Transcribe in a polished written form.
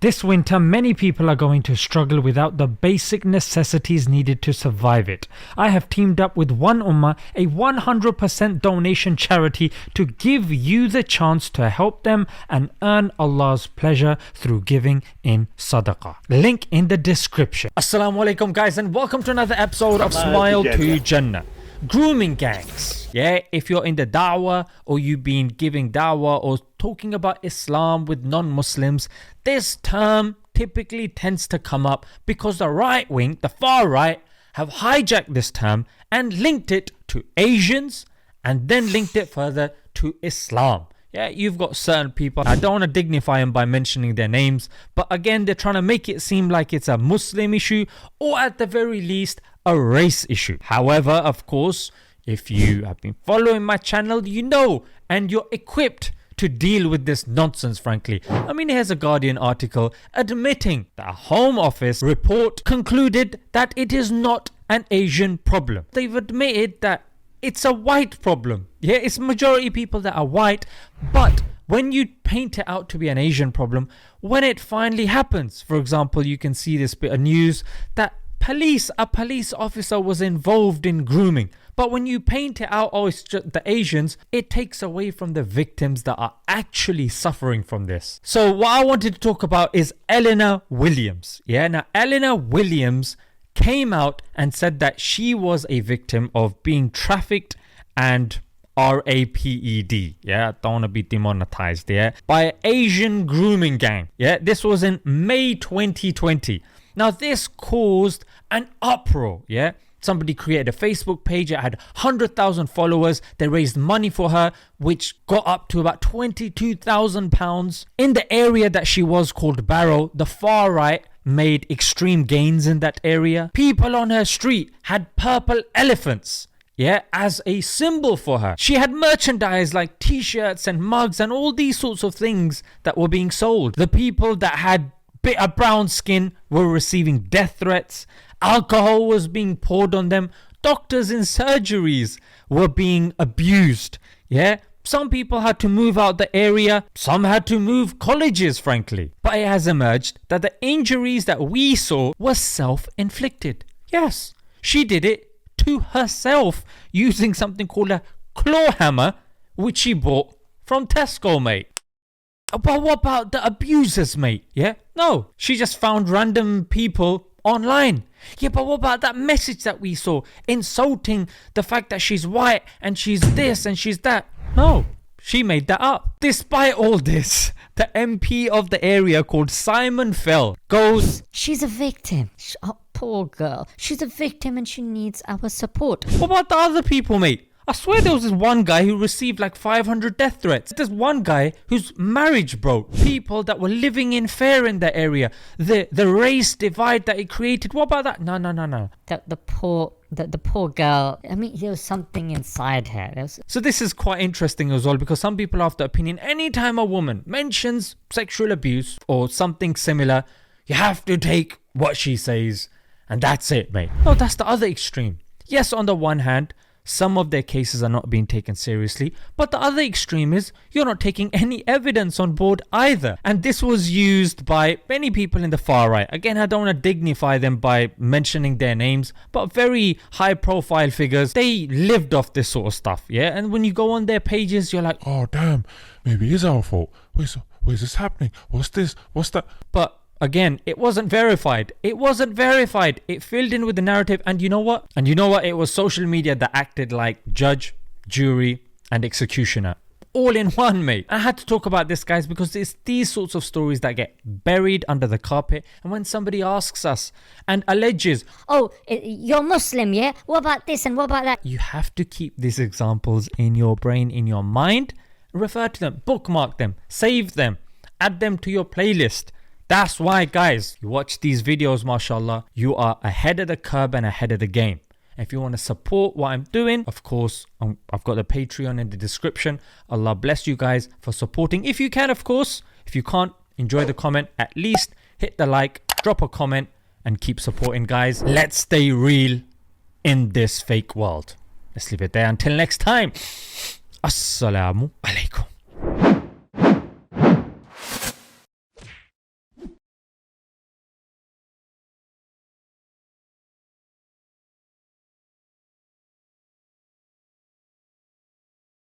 This winter, many people are going to struggle without the basic necessities needed to survive it. I have teamed up with One Ummah, a 100% donation charity, to give you the chance to help them and earn Allah's pleasure through giving in sadaqah. Link in the description. Assalamu alaikum guys, and welcome to another episode of Smile to Jannah. Grooming gangs. Yeah, if you're in the da'wah or you've been giving da'wah or talking about Islam with non-Muslims, this term typically tends to come up because the right wing, the far right, have hijacked this term and linked it to Asians and then linked it further to Islam. Yeah, you've got certain people, I don't want to dignify them by mentioning their names, but again, they're trying to make it seem like it's a Muslim issue or at the very least, a race issue. However, of course, if you have been following my channel, you know, and you're equipped to deal with this nonsense, frankly. I mean, here's a Guardian article admitting that a Home Office report concluded that it is not an Asian problem. They've admitted that it's a white problem. Yeah, it's majority people that are white, but when you paint it out to be an Asian problem, when it finally happens, for example, you can see this bit of news that a police officer was involved in grooming. But when you paint it out, oh, it's just the Asians, it takes away from the victims that are actually suffering from this. So what I wanted to talk about is Eleanor Williams. Yeah, now Eleanor Williams came out and said that she was a victim of being trafficked and RAPED, yeah, don't want to be demonetized, yeah, by an Asian grooming gang. Yeah, this was in May 2020. Now this caused an uproar, yeah. Somebody created a Facebook page, it had 100,000 followers, they raised money for her, which got up to about £22,000. In the area that she was called Barrow, the far right made extreme gains in that area. People on her street had purple elephants, yeah, as a symbol for her. She had merchandise like t-shirts and mugs and all these sorts of things that were being sold. The people that had bitter brown skin were receiving death threats. Alcohol was being poured on them. Doctors in surgeries were being abused. Yeah, some people had to move out the area. Some had to move colleges, frankly. But it has emerged that the injuries that we saw were self-inflicted. Yes, she did it to herself using something called a claw hammer, which she bought from Tesco, mate. But what about the abusers, mate? Yeah, no, she just found random people online. Yeah, but what about that message that we saw insulting the fact that she's white and she's this and she's that? No, she made that up. Despite all this, the MP of the area called Simon Fell goes, she's a victim. Oh, poor girl. She's a victim and she needs our support. What about the other people, mate? I swear there was this one guy who received like 500 death threats. There's one guy whose marriage broke. People that were living in fear in that area. The race divide that it created. What about that? No. The poor girl. I mean, there was something inside her. So this is quite interesting as well, because some people have the opinion anytime a woman mentions sexual abuse or something similar, you have to take what she says and that's it, mate. No, that's the other extreme. Yes, on the one hand, some of their cases are not being taken seriously, but the other extreme is you're not taking any evidence on board either. And this was used by many people in the far right. Again, I don't want to dignify them by mentioning their names, but very high profile figures, they lived off this sort of stuff, yeah? And when you go on their pages, you're like, oh damn, maybe it's our fault. Where's this happening? What's this? What's that? But again, it wasn't verified. It filled in with the narrative. And you know what? It was social media that acted like judge, jury, and executioner. All in one, mate. I had to talk about this, guys, because it's these sorts of stories that get buried under the carpet. And when somebody asks us and alleges, oh, you're Muslim, yeah? What about this and what about that? You have to keep these examples in your brain, in your mind. Refer to them, bookmark them, save them, add them to your playlist. That's why, guys, you watch these videos, mashallah, you are ahead of the curve and ahead of the game. If you want to support what I'm doing, of course, I've got the Patreon in the description. Allah bless you guys for supporting. If you can, of course. If you can't, enjoy the comment. At least hit the like, drop a comment, and keep supporting, guys. Let's stay real in this fake world. Let's leave it there. Until next time. Assalamu alaikum.